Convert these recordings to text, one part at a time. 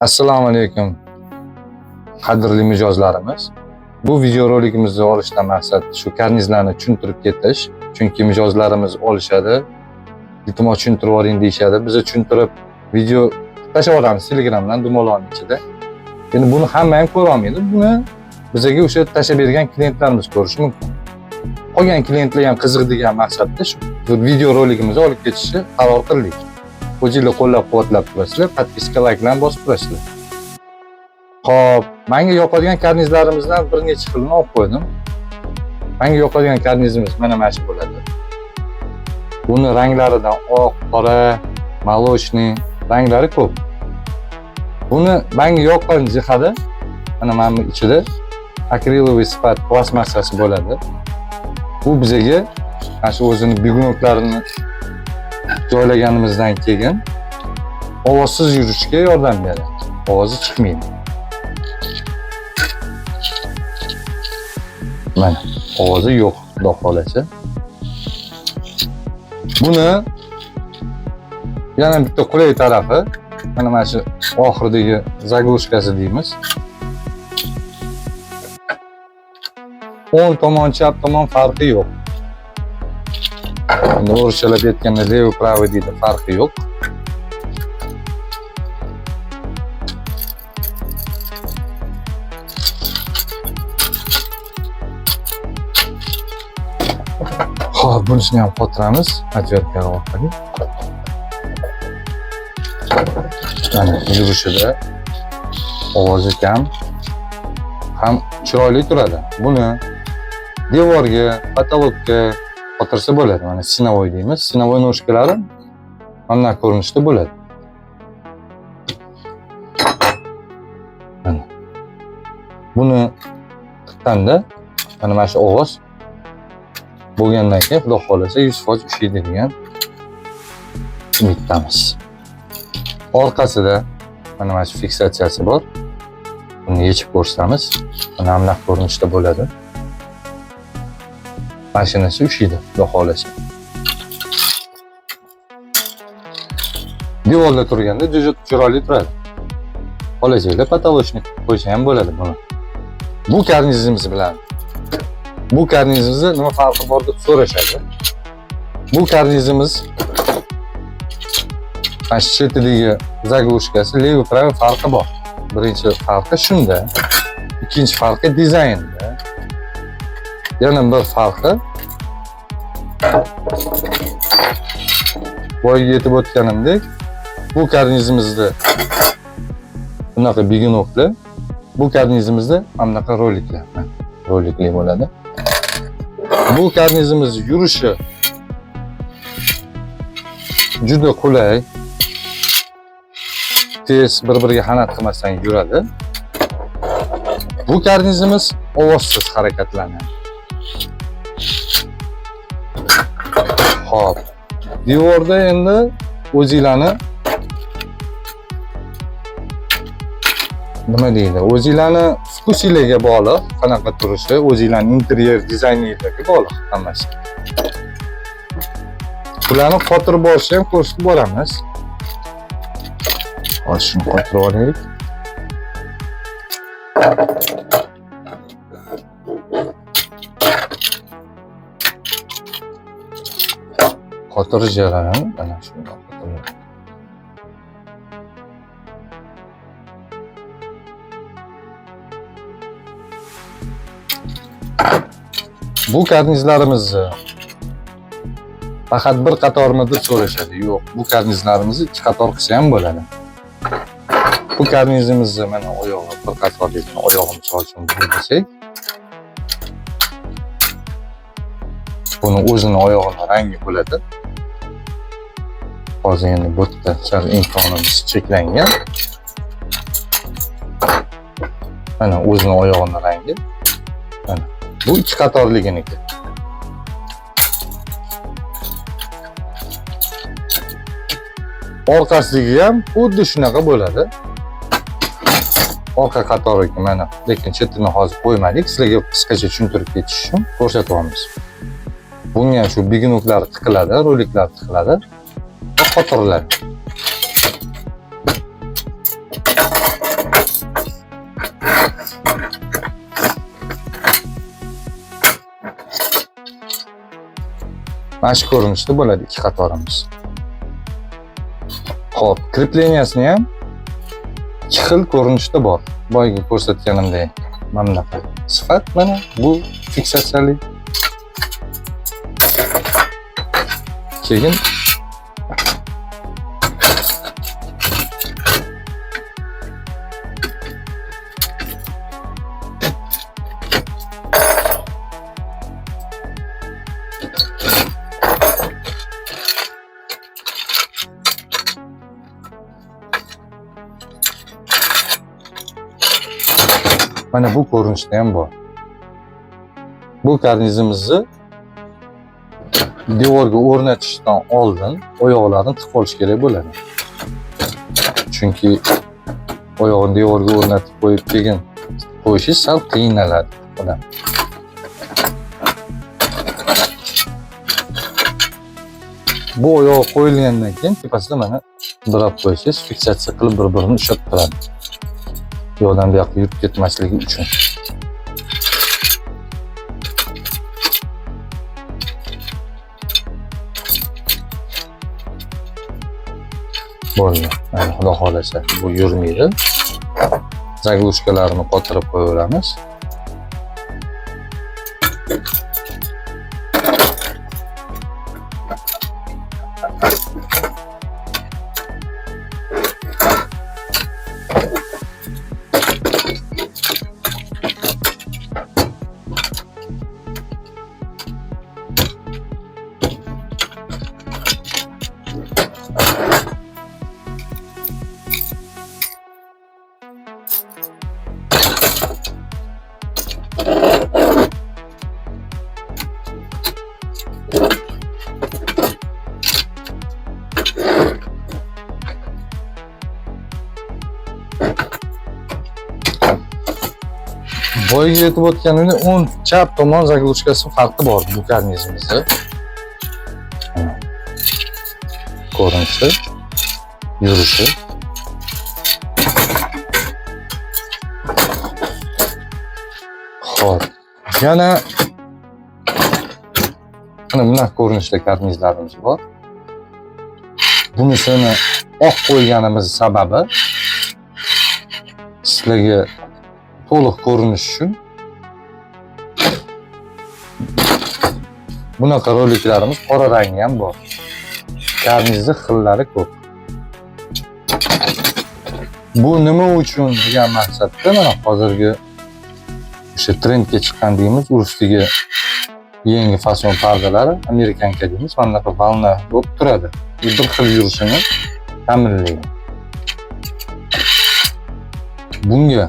Assalomu alaykum qadrli mijozlarimiz. Bu video rolikimizni olishdan maqsad shu karnizlarni tushuntirib ketish. Chunki mijozlarimiz olishadi, iltimos tushuntirib oling deyishadi. Biza tushuntirib video tashlab olamiz Telegramdan dumaloqning ichida. Endi buni hamma ham ko'ra olmaydi. Buni bizaga o'sha tashlab bergan klientlarimiz ko'rishi mumkin. Qolgan klientlar ham qiziqadigan maqsadda shu video rolikimizni olib ketishni qaror qildik. O'zingizlar qo'llab-quvvatlab turasizlar, podpiska, layklarni bosib turasizlar. Xo'p, menga yoqadigan karnizlarimizdan bir necha xilini olib qo'ydim. Menga yoqadigan karnizimiz mana shu bo'ladi. Buni ranglaridan oq, qora, molochniy ranglari ko'p. Buni menga yoqqan jihati mana bu ichida akriloviy sifat plastmassasi bo'ladi. Bu bizaga mana shu o'zini bigunoklarini joylaganimizdan keyin ovozsiz yurishga yordam beradi. Ovozi chiqmaydi. Mana ovozi yo'q, xudo xolasa. Buni yana bitta qulay tarafi mana shu oxiridagi zaglushkasi deymiz. O'ng tomon, chap tomon farqi yo'q. O'rchalab aytganda levi pravi deydi, farqi yo'q. Xo'p, bunisini ham qotiramiz отвертка orqali. Mana yurishida ovozi kam, ham chiroyli turadi. Buni devorga, potolokka qotirsa bo'ladi. Mana sinovoy deymiz. Sinovoy noshkalari mana ko'rinishda bo'ladi. Mana. Buni tiqqanda mana shu ovoz bo'lgandan keyin xudo xolasa 100% ushlaydi degan umiddamiz. Orqasida mana shu fiksatsiyasi bor. Buni yechib ko'rsamiz, mana bunday ko'rinishda bo'ladi. Mashinasi ushlaydi, xudo xolasa. Devorda turganda juda chiroyli turadi. Qolajakda patolochnik qo'ysa ham bo'ladi buni. Bu karnizimiz bilan bu karnizimizda nima farqi bor deb so'rashadi. Bu karnizimiz mana shu chetidagi zaglushkasi levi pravi farqi bor. Birinchi farqi shunda, ikkinchi farqi dizaynda. Yana bir farqi boyga yetib o'tganimdek, bu karnizimizda bunaqa biginoklar, bu karnizimizda bunaqa roliklar, rolikli bo'ladi. Bu karnizimiz yurishi juda qulay, tez, bir-biriga xanat qilmasdan yuradi. Bu karnizimiz ovozsiz harakatlanadi. Xo'p, devorda endi o'zinglarni nima deydi? O'zinglarni vkusiga bog'liq, qanaqa turishi, o'zinglarning interyer dizayningizga bog'liq hammasi. Bularni qotirib olishni ham ko'rsatib boramiz. Hozir shuni qotirib olaylik. Qotirish jarayoni mana shunday qotiriladi. Bu karnizlarimizni faqat bir qatormi deb so'rashadi. Yo'q, bu karnizlarimizni ikki qator qilsa ham bo'ladi. Bu karnizimizni mana oyog'i bir qator deydi. Oyog'imiz uchun desak, buni o'zini oyog'ini rangi bo'ladi. Hozir endi bu yerda sal imkonimiz cheklangan. Mana o'zini oyog'ini rangi. Mana bu ikki qatorliginiki. Orqasidagi ham xuddi shunaqa bo'ladi. Orqa qatoriga mana, lekin chetini hozir qo'ymadik. Sizlarga qisqacha tushuntirib ketish uchun ko'rsatyapmiz. Bunga ham shu biginoklar tiqiladi, roliklar tiqiladi va qotiriladi. Mana shu ko'rinishda bo'ladi ikki qatorimiz. Xo'p, krepleniyasini ham ikki xil ko'rinishda bor. Boyagi ko'rsatganimdek mana bunaqa sifat, mana bu fiksatsiyali. Keyin mana bu ko'rinishda ham bor. Bu karnizimizni devorga o'rnatishdan oldin oyoqlarini tiqib olish kerak bo'ladi. Chunki oyoqni devorga o'rnatib qo'yib keyin qo'yishi sal qiynaladi odam. Bu oyoq qo'yilgandan keyin tepasida mana burab qo'yishingiz fiksatsiya qilib bir-birini ushlab turadi. Yo'ldan bu yoqqa yurib ketmasligi uchun. Bo'ldi. Mana xudo xolasa bu yurmaydi. Zaglushkalarni qotirib qo'yaveramiz. Boyga yetib o'tganimda o'ng chap tomon zaglushkasi farqi bor bu karnizimizda. Ko'rinishi, yurishi. Xo'p, yana mana bunaqa ko'rinishda karnizlarimiz bor. Bunisini oq qo'yganimiz sababi sizlarga to'liq ko'rinish uchun. Bunaqa roliklarimiz qora rangi ham bor. Karnizni xillari ko'p. Bu nima uchun degan maqsadda mana hozirgi o'sha trendga chiqqan deymiz, ustiga yangi fason pardalari, amerikanka deymiz, mana bunaqa valna bo'lib turadi. Bir xil yurishini ta'minlaydi. Bunga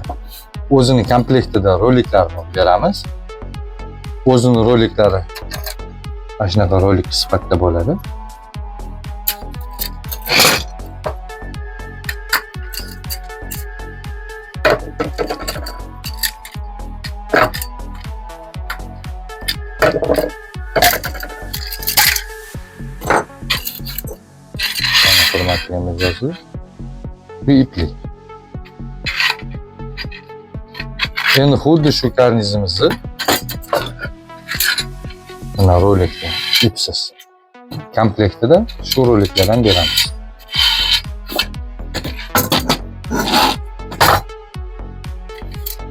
o'zini komplektida roliklarni beramiz. O'zini roliklari mana shunaqa rolik sifatida bo'ladi. Hurmatli mijozlar, bu iplik. Endi xuddi shu karnizimizni mana rolikda ipsiz komplektida shu roliklardan beramiz.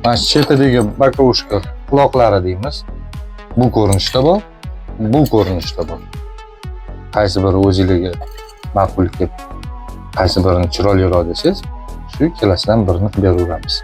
Mana chetidagi bakovушка quloqlari deymiz. Bu ko'rinishda bor, bu ko'rinishda bor. Qaysi biri o'zingizga ma'qul kelib, qaysi birini chiroyliroq desangiz, shu ikkalasidan birini beraveramiz.